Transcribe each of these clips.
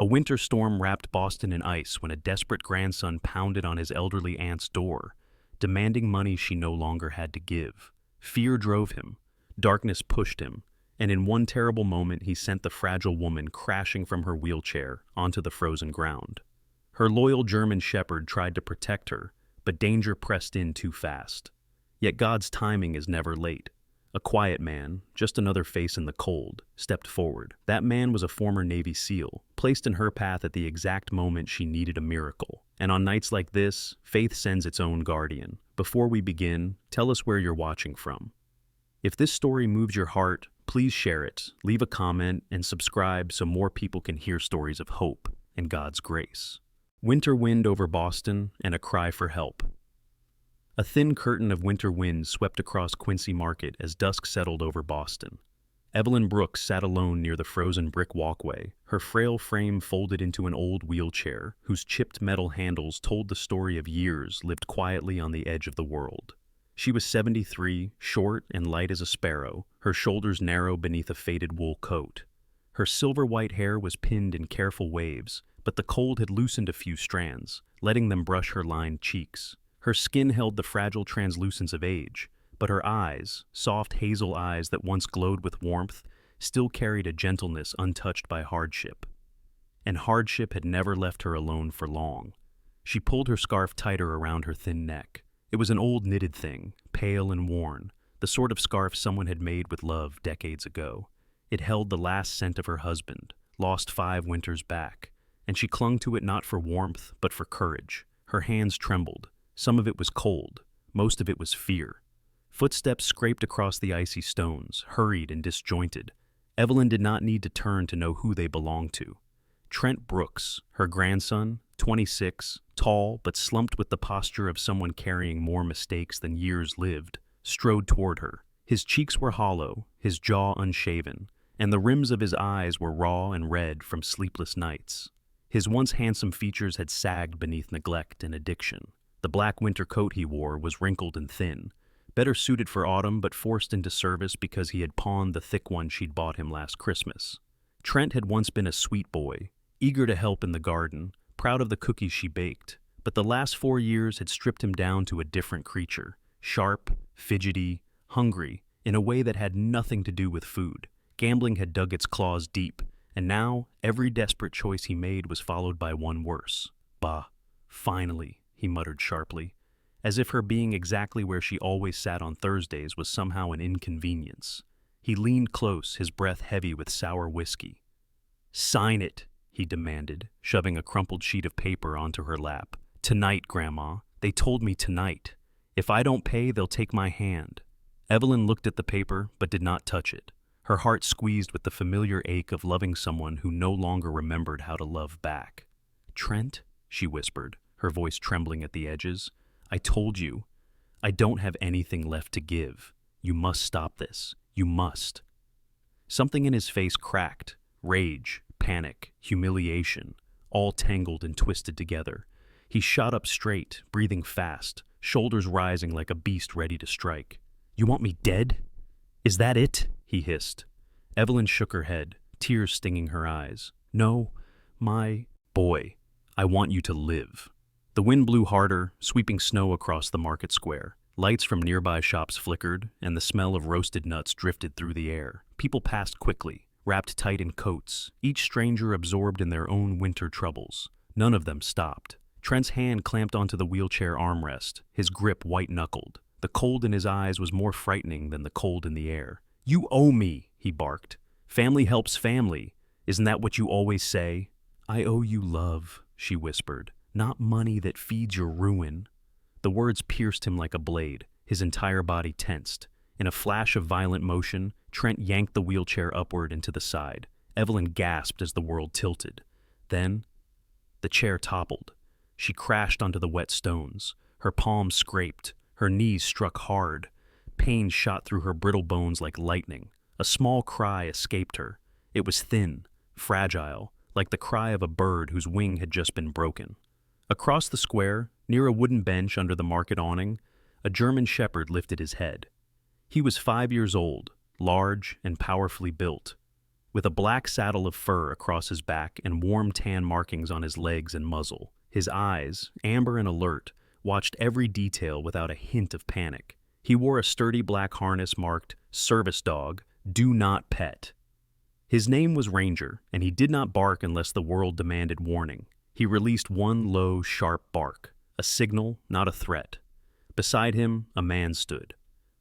A winter storm wrapped Boston in ice when a desperate grandson pounded on his elderly aunt's door, demanding money she no longer had to give. Fear drove him, darkness pushed him, and in one terrible moment he sent the fragile woman crashing from her wheelchair onto the frozen ground. Her loyal German shepherd tried to protect her, but danger pressed in too fast. Yet God's timing is never late. A quiet man, just another face in the cold, stepped forward. That man was a former Navy SEAL, placed in her path at the exact moment she needed a miracle. And on nights like this, faith sends its own guardian. Before we begin, tell us where you're watching from. If this story moves your heart, please share it, leave a comment, and subscribe so more people can hear stories of hope and God's grace. Winter wind over Boston and a cry for help. A thin curtain of winter wind swept across Quincy Market as dusk settled over Boston. Evelyn Brooks sat alone near the frozen brick walkway, her frail frame folded into an old wheelchair whose chipped metal handles told the story of years lived quietly on the edge of the world. She was 73, short and light as a sparrow, her shoulders narrow beneath a faded wool coat. Her silver-white hair was pinned in careful waves, but the cold had loosened a few strands, letting them brush her lined cheeks. Her skin held the fragile translucence of age, but her eyes, soft hazel eyes that once glowed with warmth, still carried a gentleness untouched by hardship. And hardship had never left her alone for long. She pulled her scarf tighter around her thin neck. It was an old knitted thing, pale and worn, the sort of scarf someone had made with love decades ago. It held the last scent of her husband, lost 5 winters back, and she clung to it not for warmth, but for courage. Her hands trembled. Some of it was cold, most of it was fear. Footsteps scraped across the icy stones, hurried and disjointed. Evelyn did not need to turn to know who they belonged to. Trent Brooks, her grandson, 26, tall but slumped with the posture of someone carrying more mistakes than years lived, strode toward her. His cheeks were hollow, his jaw unshaven, and the rims of his eyes were raw and red from sleepless nights. His once handsome features had sagged beneath neglect and addiction. The black winter coat he wore was wrinkled and thin, better suited for autumn but forced into service because he had pawned the thick one she'd bought him last Christmas. Trent had once been a sweet boy, eager to help in the garden, proud of the cookies she baked, but the last 4 years had stripped him down to a different creature, sharp, fidgety, hungry, in a way that had nothing to do with food. Gambling had dug its claws deep, and now every desperate choice he made was followed by one worse. Bah, finally, he muttered sharply, as if her being exactly where she always sat on Thursdays was somehow an inconvenience. He leaned close, his breath heavy with sour whiskey. "Sign it," he demanded, shoving a crumpled sheet of paper onto her lap. "Tonight, Grandma. They told me tonight. If I don't pay, they'll take my hand." Evelyn looked at the paper, but did not touch it. Her heart squeezed with the familiar ache of loving someone who no longer remembered how to love back. "Trent," she whispered, her voice trembling at the edges, "I told you. I don't have anything left to give. You must stop this. You must." Something in his face cracked. Rage, panic, humiliation, all tangled and twisted together. He shot up straight, breathing fast, shoulders rising like a beast ready to strike. "You want me dead? Is that it?" he hissed. Evelyn shook her head, tears stinging her eyes. "No, my boy, I want you to live." The wind blew harder, sweeping snow across the market square. Lights from nearby shops flickered, and the smell of roasted nuts drifted through the air. People passed quickly, wrapped tight in coats, each stranger absorbed in their own winter troubles. None of them stopped. Trent's hand clamped onto the wheelchair armrest, his grip white-knuckled. The cold in his eyes was more frightening than the cold in the air. "You owe me," he barked. "Family helps family. Isn't that what you always say?" "I owe you love," she whispered, "not money that feeds your ruin." The words pierced him like a blade, his entire body tensed. In a flash of violent motion, Trent yanked the wheelchair upward and to the side. Evelyn gasped as the world tilted. Then, the chair toppled. She crashed onto the wet stones. Her palms scraped. Her knees struck hard. Pain shot through her brittle bones like lightning. A small cry escaped her. It was thin, fragile, like the cry of a bird whose wing had just been broken. Across the square, near a wooden bench under the market awning, a German shepherd lifted his head. He was 5 years old, large and powerfully built. with a black saddle of fur across his back and warm tan markings on his legs and muzzle. His eyes, amber and alert, watched every detail without a hint of panic. He wore a sturdy black harness marked "Service Dog, Do Not Pet." His name was Ranger, and he did not bark unless the world demanded warning. He released one low, sharp bark, a signal, not a threat. Beside him, a man stood.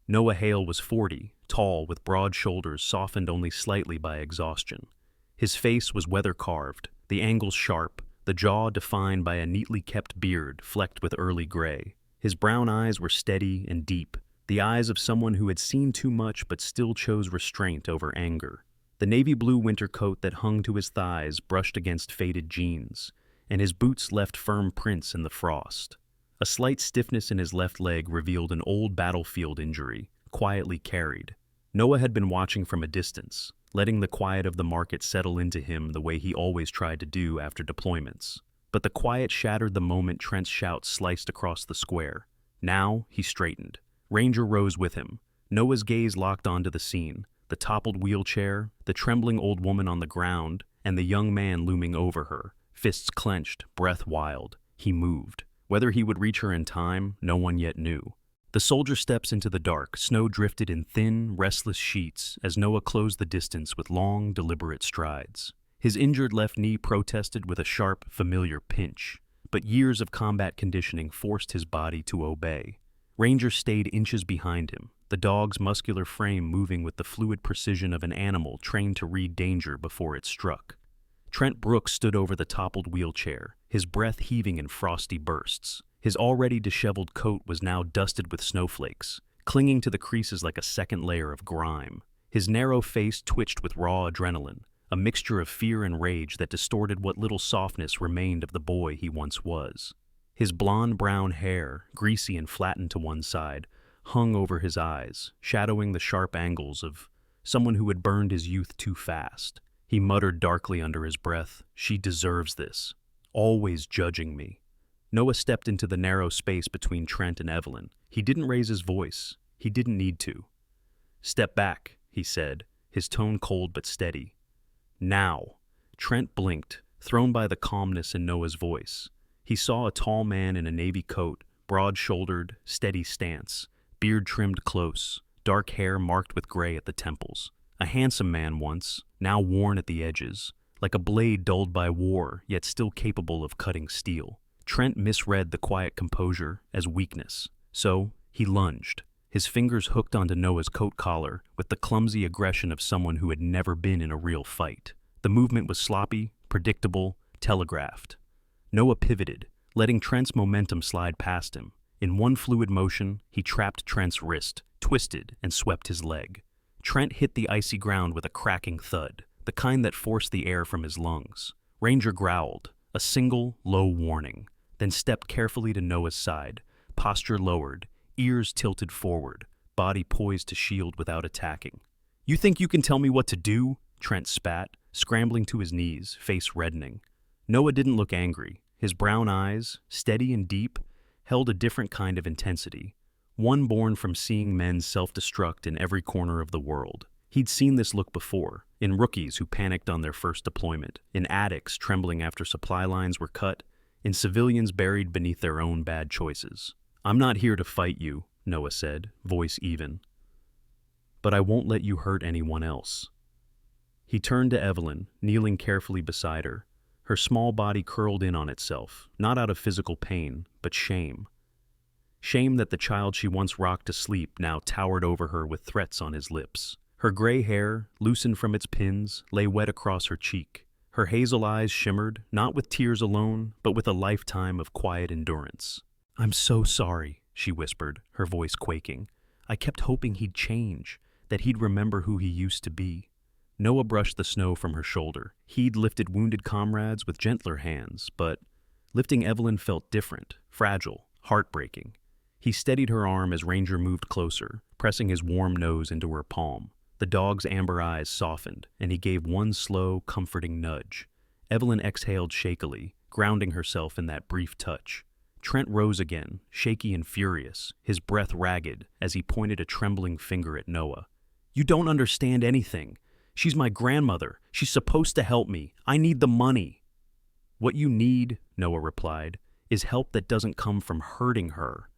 Noah Hale was 40, tall, with broad shoulders softened only slightly by exhaustion. His face was weather-carved, the angles sharp, the jaw defined by a neatly kept beard flecked with early gray. His brown eyes were steady and deep, the eyes of someone who had seen too much but still chose restraint over anger. The navy blue winter coat that hung to his thighs brushed against faded jeans, and his boots left firm prints in the frost. A slight stiffness in his left leg revealed an old battlefield injury, quietly carried. Noah had been watching from a distance, letting the quiet of the market settle into him the way he always tried to do after deployments. But the quiet shattered the moment Trent's shout sliced across the square. Now he straightened. Ranger rose with him. Noah's gaze locked onto the scene, the toppled wheelchair, the trembling old woman on the ground, and the young man looming over her, fists clenched, breath wild. He moved. Whether he would reach her in time, no one yet knew. The soldier steps into the dark, snow drifted in thin, restless sheets as Noah closed the distance with long, deliberate strides. His injured left knee protested with a sharp, familiar pinch, but years of combat conditioning forced his body to obey. Ranger stayed inches behind him, the dog's muscular frame moving with the fluid precision of an animal trained to read danger before it struck. Trent Brooks stood over the toppled wheelchair, his breath heaving in frosty bursts. His already disheveled coat was now dusted with snowflakes, clinging to the creases like a second layer of grime. His narrow face twitched with raw adrenaline, a mixture of fear and rage that distorted what little softness remained of the boy he once was. His blonde-brown hair, greasy and flattened to one side, hung over his eyes, shadowing the sharp angles of someone who had burned his youth too fast. He muttered darkly under his breath, "She deserves this. Always judging me." Noah stepped into the narrow space between Trent and Evelyn. He didn't raise his voice. He didn't need to. "Step back," he said, his tone cold but steady. "Now." Trent blinked, thrown by the calmness in Noah's voice. He saw a tall man in a navy coat, broad-shouldered, steady stance, beard trimmed close, dark hair marked with gray at the temples. A handsome man once, now worn at the edges, like a blade dulled by war, yet still capable of cutting steel. Trent misread the quiet composure as weakness, so he lunged, his fingers hooked onto Noah's coat collar with the clumsy aggression of someone who had never been in a real fight. The movement was sloppy, predictable, telegraphed. Noah pivoted, letting Trent's momentum slide past him. In one fluid motion, he trapped Trent's wrist, twisted, and swept his leg. Trent hit the icy ground with a cracking thud, the kind that forced the air from his lungs. Ranger growled, a single, low warning, then stepped carefully to Noah's side, posture lowered, ears tilted forward, body poised to shield without attacking. "You think you can tell me what to do?" Trent spat, scrambling to his knees, face reddening. Noah didn't look angry. His brown eyes, steady and deep, held a different kind of intensity, one born from seeing men self-destruct in every corner of the world. He'd seen this look before, in rookies who panicked on their first deployment, in addicts trembling after supply lines were cut, in civilians buried beneath their own bad choices. "I'm not here to fight you," Noah said, voice even. "But I won't let you hurt anyone else." He turned to Evelyn, kneeling carefully beside her, her small body curled in on itself, not out of physical pain, but shame. Shame that the child she once rocked to sleep now towered over her with threats on his lips. Her gray hair, loosened from its pins, lay wet across her cheek. Her hazel eyes shimmered, not with tears alone, but with a lifetime of quiet endurance. "I'm so sorry," she whispered, her voice quaking. "I kept hoping he'd change, that he'd remember who he used to be." Noah brushed the snow from her shoulder. He'd lifted wounded comrades with gentler hands, but lifting Evelyn felt different, fragile, heartbreaking. He steadied her arm as Ranger moved closer, pressing his warm nose into her palm. The dog's amber eyes softened, and he gave one slow, comforting nudge. Evelyn exhaled shakily, grounding herself in that brief touch. Trent rose again, shaky and furious, his breath ragged, as he pointed a trembling finger at Noah. "You don't understand anything. She's my grandmother. She's supposed to help me. I need the money." "What you need," Noah replied, "is help that doesn't come from hurting her."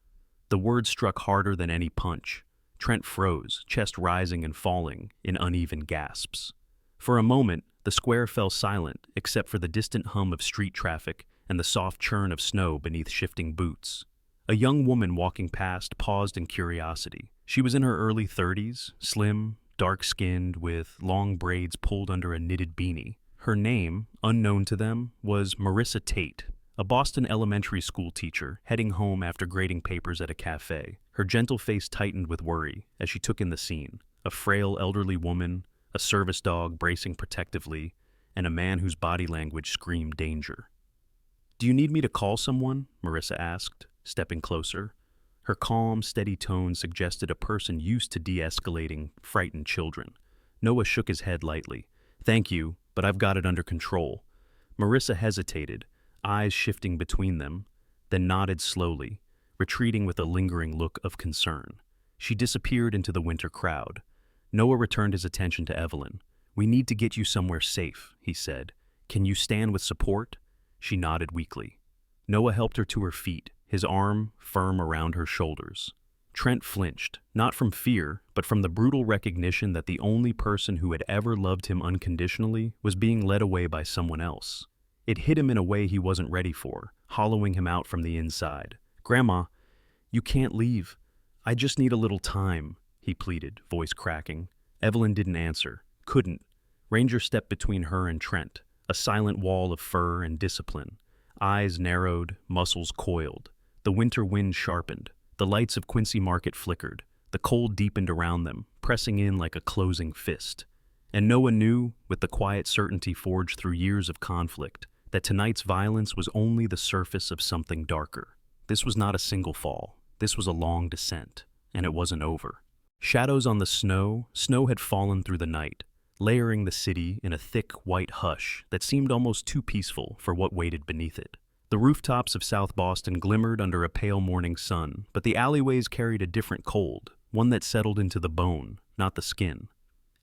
The word struck harder than any punch. Trent froze, chest rising and falling in uneven gasps. For a moment, the square fell silent except for the distant hum of street traffic and the soft churn of snow beneath shifting boots. A young woman walking past paused in curiosity. She was in her early 30s, slim, dark-skinned, with long braids pulled under a knitted beanie. Her name, unknown to them, was Marissa Tate, a Boston elementary school teacher heading home after grading papers at a cafe. Her gentle face tightened with worry as she took in the scene. A frail elderly woman, a service dog bracing protectively, and a man whose body language screamed danger. "Do you need me to call someone?" Marissa asked, stepping closer. Her calm, steady tone suggested a person used to de-escalating frightened children. Noah shook his head lightly. "Thank you, but I've got it under control." Marissa hesitated, eyes shifting between them, then nodded slowly, retreating with a lingering look of concern. She disappeared into the winter crowd. Noah returned his attention to Evelyn. "We need to get you somewhere safe," he said. "Can you stand with support?" She nodded weakly. Noah helped her to her feet, his arm firm around her shoulders. Trent flinched, not from fear, but from the brutal recognition that the only person who had ever loved him unconditionally was being led away by someone else. It hit him in a way he wasn't ready for, hollowing him out from the inside. "Grandma, you can't leave. I just need a little time," he pleaded, voice cracking. Evelyn didn't answer, couldn't. Ranger stepped between her and Trent, a silent wall of fur and discipline. Eyes narrowed, muscles coiled. The winter wind sharpened. The lights of Quincy Market flickered. The cold deepened around them, pressing in like a closing fist. And Noah knew, with the quiet certainty forged through years of conflict, that tonight's violence was only the surface of something darker. This was not a single fall. This was a long descent, and it wasn't over. Shadows on the snow had fallen through the night, layering the city in a thick white hush that seemed almost too peaceful for what waited beneath it. The rooftops of South Boston glimmered under a pale morning sun, but the alleyways carried a different cold, one that settled into the bone, not the skin.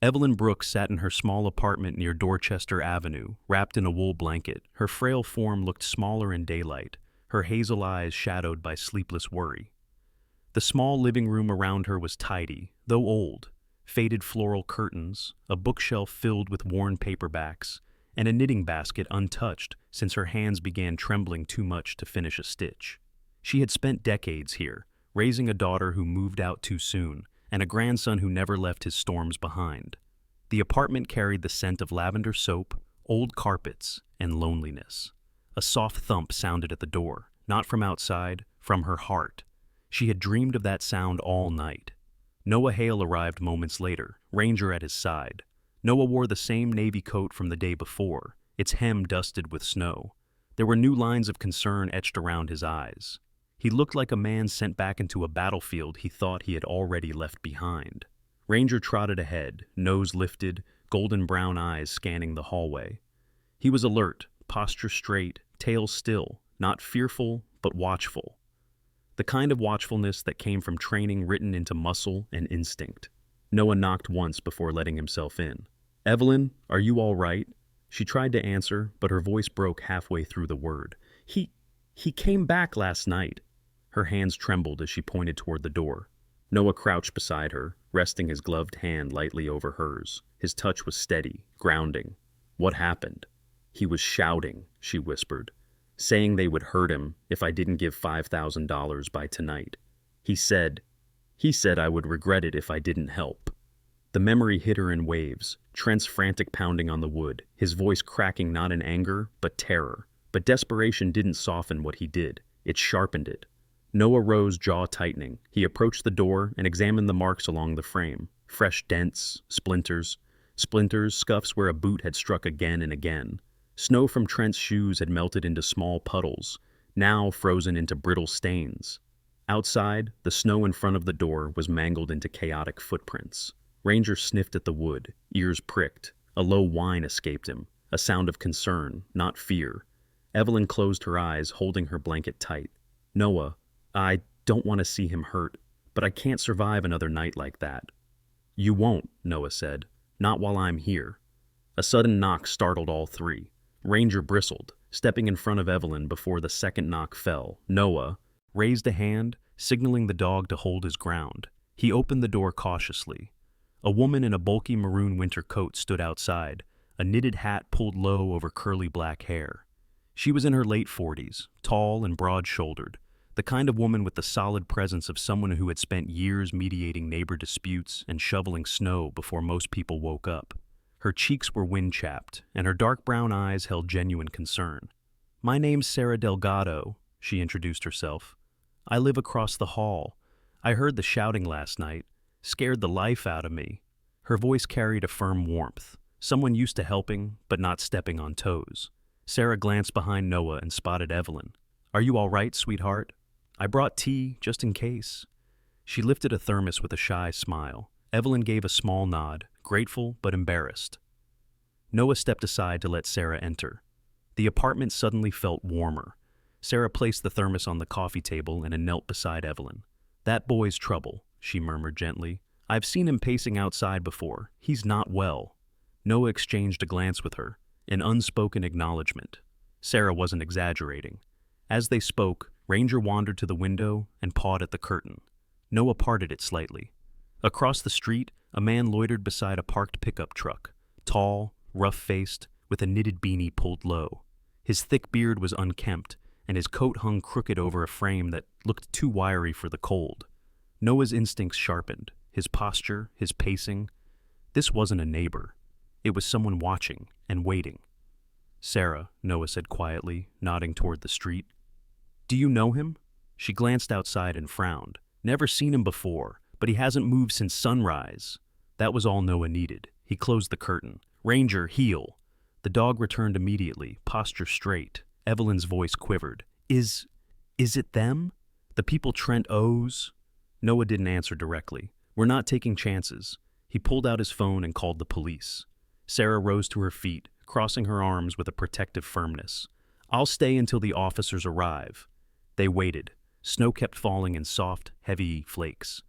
Evelyn Brooks sat in her small apartment near Dorchester Avenue, wrapped in a wool blanket. Her frail form looked smaller in daylight, her hazel eyes shadowed by sleepless worry. The small living room around her was tidy, though old. Faded floral curtains, a bookshelf filled with worn paperbacks, and a knitting basket untouched since her hands began trembling too much to finish a stitch. She had spent decades here, raising a daughter who moved out too soon, and a grandson who never left his storms behind. The apartment carried the scent of lavender soap, old carpets, and loneliness. A soft thump sounded at the door, not from outside, from her heart. She had dreamed of that sound all night. Noah Hale arrived moments later, Ranger at his side. Noah wore the same navy coat from the day before, its hem dusted with snow. There were new lines of concern etched around his eyes. He looked like a man sent back into a battlefield he thought he had already left behind. Ranger trotted ahead, nose lifted, golden brown eyes scanning the hallway. He was alert, posture straight, tail still, not fearful, but watchful. The kind of watchfulness that came from training written into muscle and instinct. Noah knocked once before letting himself in. "Evelyn, are you all right?" She tried to answer, but her voice broke halfway through the word. He came back last night." Her hands trembled as she pointed toward the door. Noah crouched beside her, resting his gloved hand lightly over hers. His touch was steady, grounding. "What happened?" "He was shouting," she whispered, "saying they would hurt him if I didn't give $5,000 by tonight. He said I would regret it if I didn't help." The memory hit her in waves, Trent's frantic pounding on the wood, his voice cracking not in anger, but terror. But desperation didn't soften what he did. It sharpened it. Noah rose, jaw tightening. He approached the door and examined the marks along the frame. Fresh dents, splinters, scuffs where a boot had struck again and again. Snow from Trent's shoes had melted into small puddles, now frozen into brittle stains. Outside, the snow in front of the door was mangled into chaotic footprints. Ranger sniffed at the wood, ears pricked. A low whine escaped him, a sound of concern, not fear. Evelyn closed her eyes, holding her blanket tight. "Noah, I don't want to see him hurt, but I can't survive another night like that." "You won't," Noah said. Not while I'm here." A sudden knock startled all three. Ranger bristled, stepping in front of Evelyn before the second knock fell. Noah raised a hand, signaling the dog to hold his ground. He opened the door cautiously. A woman in a bulky maroon winter coat stood outside, a knitted hat pulled low over curly black hair. She was in her late 40s, tall and broad-shouldered, the kind of woman with the solid presence of someone who had spent years mediating neighbor disputes and shoveling snow before most people woke up. Her cheeks were wind-chapped, and her dark brown eyes held genuine concern. "My name's Sarah Delgado," she introduced herself. "I live across the hall. I heard the shouting last night. Scared the life out of me." Her voice carried a firm warmth, someone used to helping, but not stepping on toes. Sarah glanced behind Noah and spotted Evelyn. "Are you all right, sweetheart? I brought tea, just in case." She lifted a thermos with a shy smile. Evelyn gave a small nod, grateful but embarrassed. Noah stepped aside to let Sarah enter. The apartment suddenly felt warmer. Sarah placed the thermos on the coffee table and knelt beside Evelyn. "That boy's trouble," she murmured gently. "I've seen him pacing outside before. He's not well." Noah exchanged a glance with her, an unspoken acknowledgement. Sarah wasn't exaggerating. As they spoke, Ranger wandered to the window and pawed at the curtain. Noah parted it slightly. Across the street, a man loitered beside a parked pickup truck, tall, rough-faced, with a knitted beanie pulled low. His thick beard was unkempt, and his coat hung crooked over a frame that looked too wiry for the cold. Noah's instincts sharpened, his posture, his pacing. This wasn't a neighbor. It was someone watching and waiting. "Sarah," Noah said quietly, nodding toward the street. "Do you know him?" She glanced outside and frowned. "Never seen him before, but he hasn't moved since sunrise." That was all Noah needed. He closed the curtain. "Ranger, heel." The dog returned immediately, posture straight. Evelyn's voice quivered. Is it them? The people Trent owes?" Noah didn't answer directly. "We're not taking chances." He pulled out his phone and called the police. Sarah rose to her feet, crossing her arms with a protective firmness. "I'll stay until the officers arrive." They waited. Snow kept falling in soft, heavy flakes.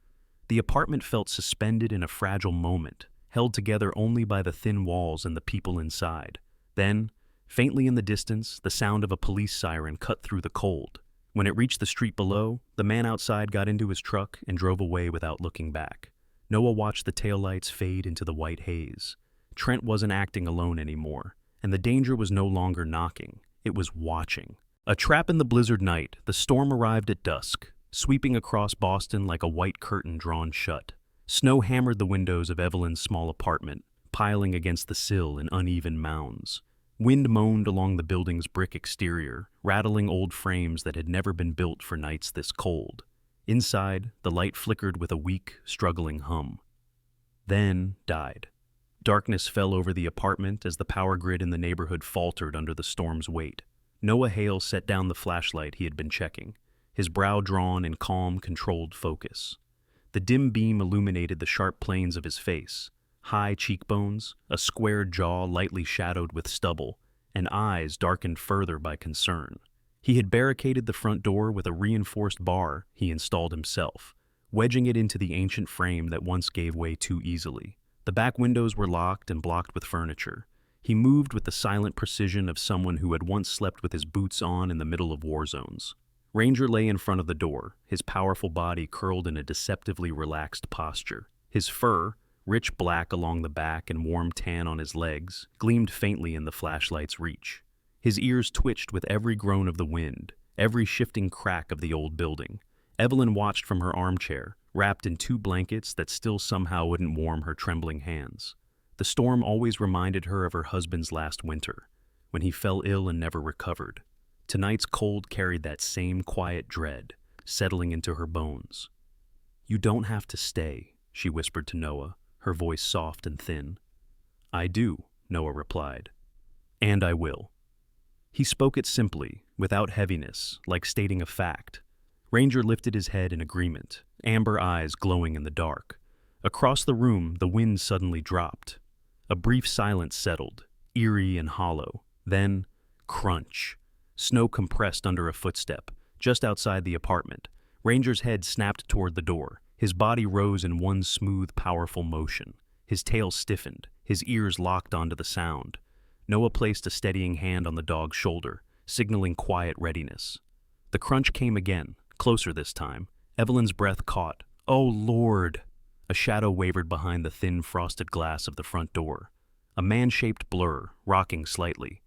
The apartment felt suspended in a fragile moment, held together only by the thin walls and the people inside. Then, faintly in the distance, the sound of a police siren cut through the cold. When it reached the street below, the man outside got into his truck and drove away without looking back. Noah watched the taillights fade into the white haze. Trent wasn't acting alone anymore, and the danger was no longer knocking. It was watching. A trap in the blizzard night, the storm arrived at dusk, sweeping across Boston like a white curtain drawn shut. Snow hammered the windows of Evelyn's small apartment, piling against the sill in uneven mounds. Wind moaned along the building's brick exterior, rattling old frames that had never been built for nights this cold. Inside, the light flickered with a weak, struggling hum. Then died. Darkness fell over the apartment as the power grid in the neighborhood faltered under the storm's weight. Noah Hale set down the flashlight he had been checking, his brow drawn in calm, controlled focus. The dim beam illuminated the sharp planes of his face, high cheekbones, a squared jaw lightly shadowed with stubble, and eyes darkened further by concern. He had barricaded the front door with a reinforced bar he installed himself, wedging it into the ancient frame that once gave way too easily. The back windows were locked and blocked with furniture. He moved with the silent precision of someone who had once slept with his boots on in the middle of war zones. Ranger lay in front of the door, his powerful body curled in a deceptively relaxed posture. His fur, rich black along the back and warm tan on his legs, gleamed faintly in the flashlight's reach. His ears twitched with every groan of the wind, every shifting crack of the old building. Evelyn watched from her armchair, wrapped in 2 blankets that still somehow wouldn't warm her trembling hands. The storm always reminded her of her husband's last winter, when he fell ill and never recovered. Tonight's cold carried that same quiet dread, settling into her bones. "You don't have to stay," she whispered to Noah, her voice soft and thin. "I do," Noah replied. "And I will." He spoke it simply, without heaviness, like stating a fact. Ranger lifted his head in agreement, amber eyes glowing in the dark. Across the room, the wind suddenly dropped. A brief silence settled, eerie and hollow. Then, crunch. Snow compressed under a footstep, just outside the apartment. Ranger's head snapped toward the door. His body rose in one smooth, powerful motion. His tail stiffened, his ears locked onto the sound. Noah placed a steadying hand on the dog's shoulder, signaling quiet readiness. The crunch came again, closer this time. Evelyn's breath caught. "Oh, Lord!" A shadow wavered behind the thin frosted glass of the front door. A man-shaped blur, rocking slightly.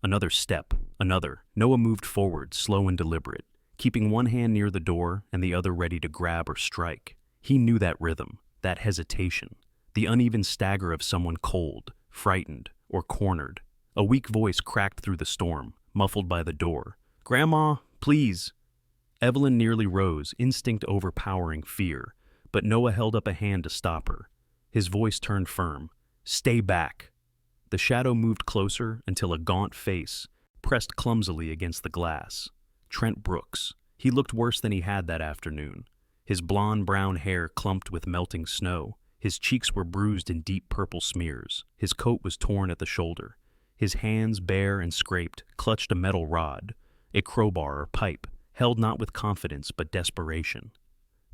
Another step, another. Noah moved forward, slow and deliberate, keeping one hand near the door and the other ready to grab or strike. He knew that rhythm, that hesitation, the uneven stagger of someone cold, frightened, or cornered. A weak voice cracked through the storm, muffled by the door. "Grandma, please." Evelyn nearly rose, instinct overpowering fear, but Noah held up a hand to stop her. His voice turned firm. "Stay back." The shadow moved closer until a gaunt face pressed clumsily against the glass. Trent Brooks. He looked worse than he had that afternoon. His blonde-brown hair clumped with melting snow. His cheeks were bruised in deep purple smears. His coat was torn at the shoulder. His hands, bare and scraped, clutched a metal rod, a crowbar or pipe, held not with confidence but desperation.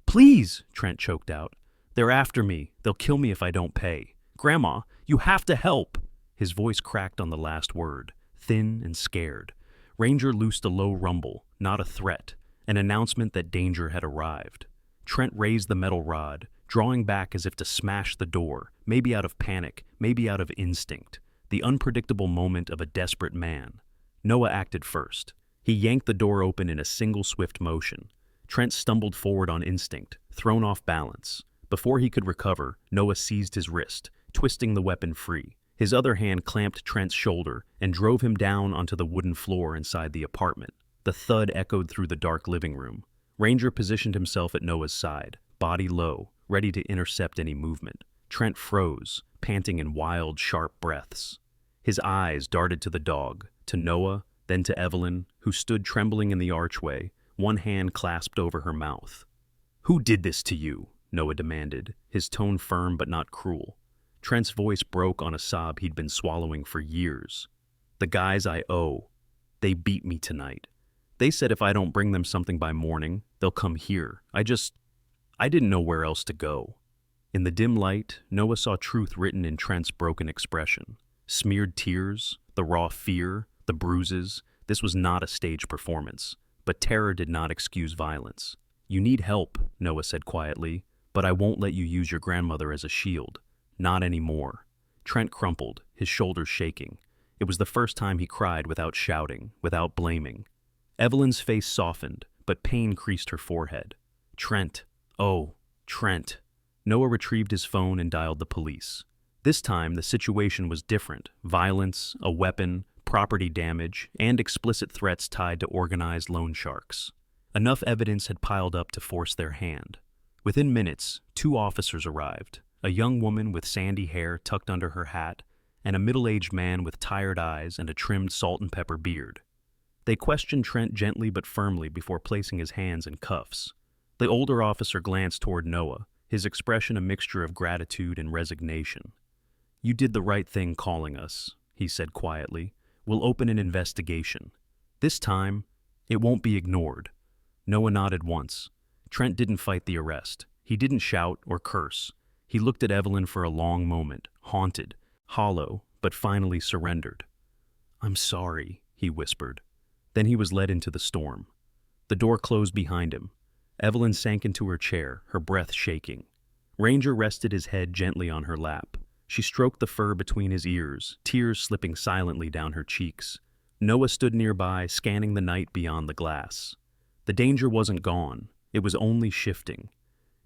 "Please," Trent choked out. "They're after me. They'll kill me if I don't pay. Grandma, you have to help." His voice cracked on the last word, thin and scared. Ranger loosed a low rumble, not a threat, an announcement that danger had arrived. Trent raised the metal rod, drawing back as if to smash the door, maybe out of panic, maybe out of instinct, the unpredictable moment of a desperate man. Noah acted first. He yanked the door open in a single swift motion. Trent stumbled forward on instinct, thrown off balance. Before he could recover, Noah seized his wrist, twisting the weapon free. His other hand clamped Trent's shoulder and drove him down onto the wooden floor inside the apartment. The thud echoed through the dark living room. Ranger positioned himself at Noah's side, body low, ready to intercept any movement. Trent froze, panting in wild, sharp breaths. His eyes darted to the dog, to Noah, then to Evelyn, who stood trembling in the archway, one hand clasped over her mouth. "Who did this to you?" Noah demanded, his tone firm but not cruel. Trent's voice broke on a sob he'd been swallowing for years. "The guys I owe. They beat me tonight. They said if I don't bring them something by morning, they'll come here. I didn't know where else to go." In the dim light, Noah saw truth written in Trent's broken expression. Smeared tears, the raw fear, the bruises. This was not a stage performance, but terror did not excuse violence. "You need help," Noah said quietly, "but I won't let you use your grandmother as a shield. Not anymore." Trent crumpled, his shoulders shaking. It was the first time he cried without shouting, without blaming. Evelyn's face softened, but pain creased her forehead. "Trent. Oh, Trent." Noah retrieved his phone and dialed the police. This time, the situation was different. Violence, a weapon, property damage, and explicit threats tied to organized loan sharks. Enough evidence had piled up to force their hand. Within minutes, 2 officers arrived. A young woman with sandy hair tucked under her hat, and a middle-aged man with tired eyes and a trimmed salt-and-pepper beard. They questioned Trent gently but firmly before placing his hands in cuffs. The older officer glanced toward Noah, his expression a mixture of gratitude and resignation. "You did the right thing calling us," he said quietly. "We'll open an investigation. This time, it won't be ignored." Noah nodded once. Trent didn't fight the arrest. He didn't shout or curse. He looked at Evelyn for a long moment, haunted, hollow, but finally surrendered. "I'm sorry," he whispered. Then he was led into the storm. The door closed behind him. Evelyn sank into her chair, her breath shaking. Ranger rested his head gently on her lap. She stroked the fur between his ears, tears slipping silently down her cheeks. Noah stood nearby, scanning the night beyond the glass. The danger wasn't gone. It was only shifting.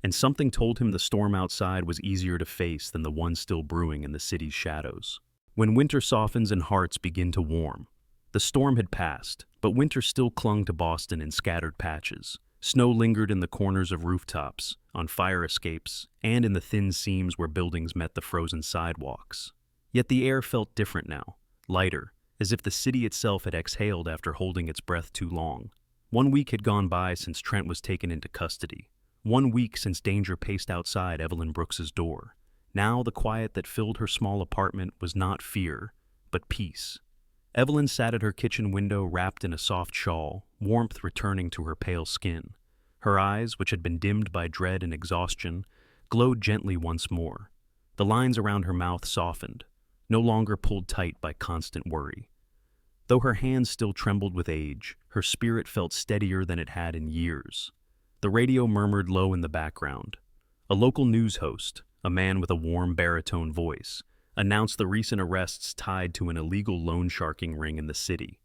And something told him the storm outside was easier to face than the one still brewing in the city's shadows. When winter softens and hearts begin to warm. The storm had passed, but winter still clung to Boston in scattered patches. Snow lingered in the corners of rooftops, on fire escapes, and in the thin seams where buildings met the frozen sidewalks. Yet the air felt different now, lighter, as if the city itself had exhaled after holding its breath too long. 1 week had gone by since Trent was taken into custody. 1 week since danger paced outside Evelyn Brooks's door. Now the quiet that filled her small apartment was not fear, but peace. Evelyn sat at her kitchen window wrapped in a soft shawl, warmth returning to her pale skin. Her eyes, which had been dimmed by dread and exhaustion, glowed gently once more. The lines around her mouth softened, no longer pulled tight by constant worry. Though her hands still trembled with age, her spirit felt steadier than it had in years. The radio murmured low in the background. A local news host, a man with a warm baritone voice, announced the recent arrests tied to an illegal loan sharking ring in the city.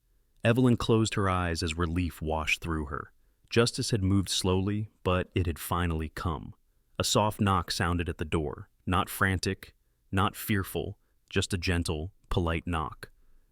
Evelyn closed her eyes as relief washed through her. Justice had moved slowly, but it had finally come. A soft knock sounded at the door, not frantic, not fearful, just a gentle, polite knock.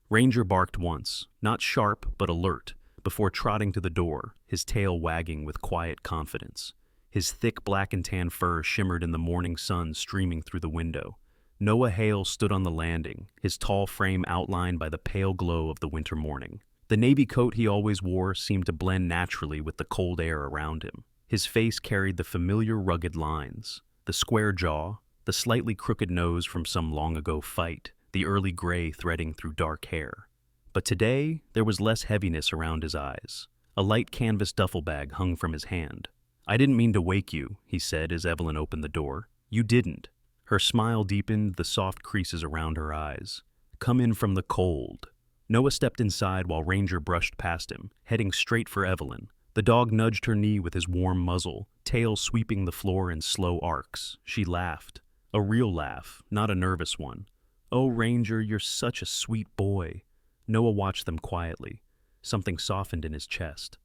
Ranger barked once, not sharp but alert, before trotting to the door, his tail wagging with quiet confidence. His thick black and tan fur shimmered in the morning sun streaming through the window. Noah Hale stood on the landing, his tall frame outlined by the pale glow of the winter morning. The navy coat he always wore seemed to blend naturally with the cold air around him. His face carried the familiar rugged lines, the square jaw, the slightly crooked nose from some long-ago fight, the early gray threading through dark hair. But today, there was less heaviness around his eyes. A light canvas duffel bag hung from his hand. "I didn't mean to wake you," he said as Evelyn opened the door. "You didn't." Her smile deepened the soft creases around her eyes. "Come in from the cold." Noah stepped inside while Ranger brushed past him, heading straight for Evelyn. The dog nudged her knee with his warm muzzle, tail sweeping the floor in slow arcs. She laughed. A real laugh, not a nervous one. "Oh, Ranger, you're such a sweet boy." Noah watched them quietly. Something softened in his chest.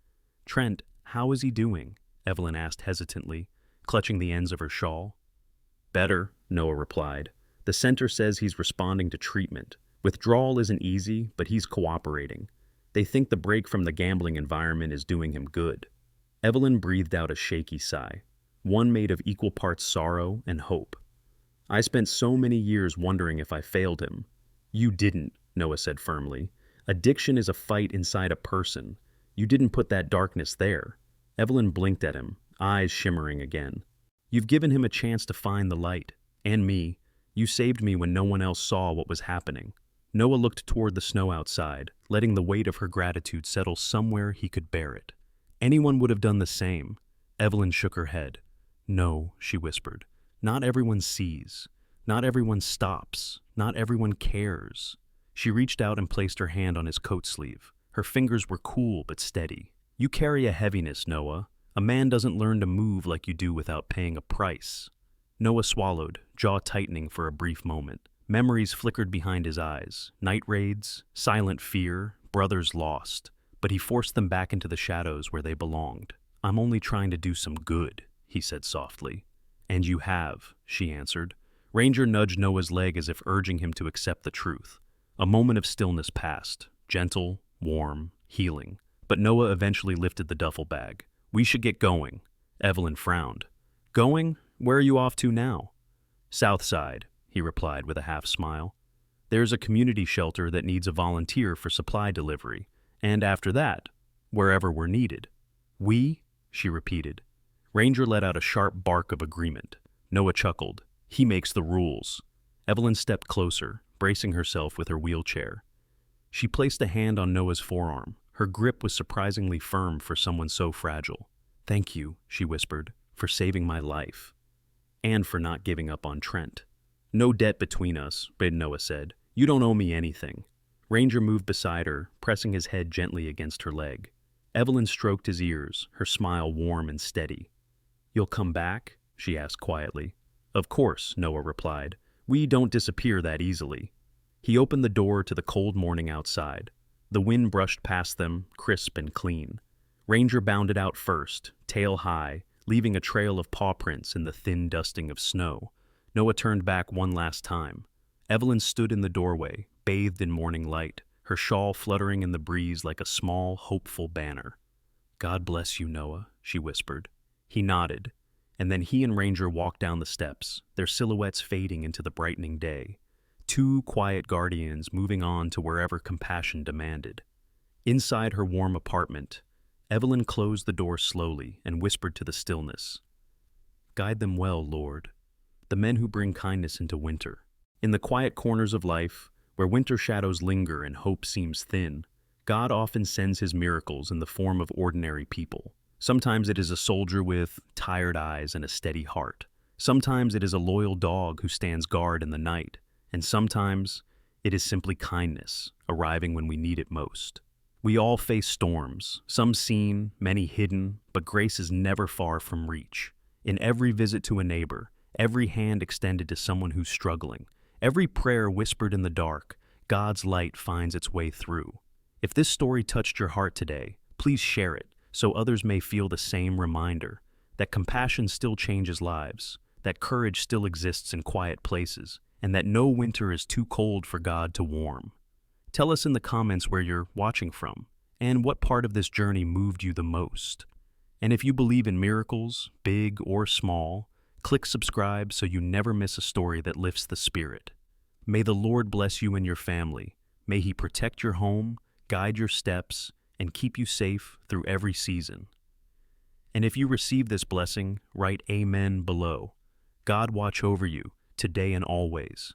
"Trent, how is he doing?" Evelyn asked hesitantly, clutching the ends of her shawl. "Better," Noah replied. "The center says he's responding to treatment. Withdrawal isn't easy, but he's cooperating. They think the break from the gambling environment is doing him good." Evelyn breathed out a shaky sigh, one made of equal parts sorrow and hope. "I spent so many years wondering if I failed him." "You didn't," Noah said firmly. "Addiction is a fight inside a person. You didn't put that darkness there." Evelyn blinked at him, eyes shimmering again. "You've given him a chance to find the light. And me. You saved me when no one else saw what was happening." Noah looked toward the snow outside, letting the weight of her gratitude settle somewhere he could bear it. "Anyone would have done the same." Evelyn shook her head. "No," she whispered. "Not everyone sees. Not everyone stops. Not everyone cares." She reached out and placed her hand on his coat sleeve. Her fingers were cool but steady. "You carry a heaviness, Noah. A man doesn't learn to move like you do without paying a price." Noah swallowed, jaw tightening for a brief moment. Memories flickered behind his eyes. Night raids, silent fear, brothers lost. But he forced them back into the shadows where they belonged. "I'm only trying to do some good," he said softly. "And you have," she answered. Ranger nudged Noah's leg as if urging him to accept the truth. A moment of stillness passed, gentle, warm, healing. But Noah eventually lifted the duffel bag. "We should get going." Evelyn frowned. "Going? Where are you off to now?" "South Side," he replied with a half smile. "There's a community shelter that needs a volunteer for supply delivery. And after that, wherever we're needed." "We?" she repeated. Ranger let out a sharp bark of agreement. Noah chuckled. "He makes the rules." Evelyn stepped closer, bracing herself with her wheelchair. She placed a hand on Noah's forearm. Her grip was surprisingly firm for someone so fragile. "Thank you," she whispered, "for saving my life. And for not giving up on Trent." "No debt between us," Noah said. "You don't owe me anything." Ranger moved beside her, pressing his head gently against her leg. Evelyn stroked his ears, her smile warm and steady. "You'll come back?" she asked quietly. "Of course," Noah replied. "We don't disappear that easily." He opened the door to the cold morning outside. The wind brushed past them, crisp and clean. Ranger bounded out first, tail high, leaving a trail of paw prints in the thin dusting of snow. Noah turned back one last time. Evelyn stood in the doorway, bathed in morning light, her shawl fluttering in the breeze like a small, hopeful banner. "God bless you, Noah," she whispered. He nodded, and then he and Ranger walked down the steps, their silhouettes fading into the brightening day. Two quiet guardians moving on to wherever compassion demanded. Inside her warm apartment, Evelyn closed the door slowly and whispered to the stillness, "Guide them well, Lord, the men who bring kindness into winter." In the quiet corners of life, where winter shadows linger and hope seems thin, God often sends his miracles in the form of ordinary people. Sometimes it is a soldier with tired eyes and a steady heart. Sometimes it is a loyal dog who stands guard in the night. And sometimes It is simply kindness, arriving when we need it most. We all face storms, some seen, many hidden, but grace is never far from reach. In every visit to a neighbor, every hand extended to someone who's struggling, every prayer whispered in the dark, God's light finds its way through. If this story touched your heart today, please share it so others may feel the same reminder that compassion still changes lives, that courage still exists in quiet places, and that no winter is too cold for God to warm. Tell us in the comments where you're watching from and what part of this journey moved you the most. And if you believe in miracles, big or small, click subscribe so you never miss a story that lifts the spirit. May the Lord bless you and your family. May He protect your home, guide your steps, and keep you safe through every season. And if you receive this blessing, write Amen below. God watch over you, today and always.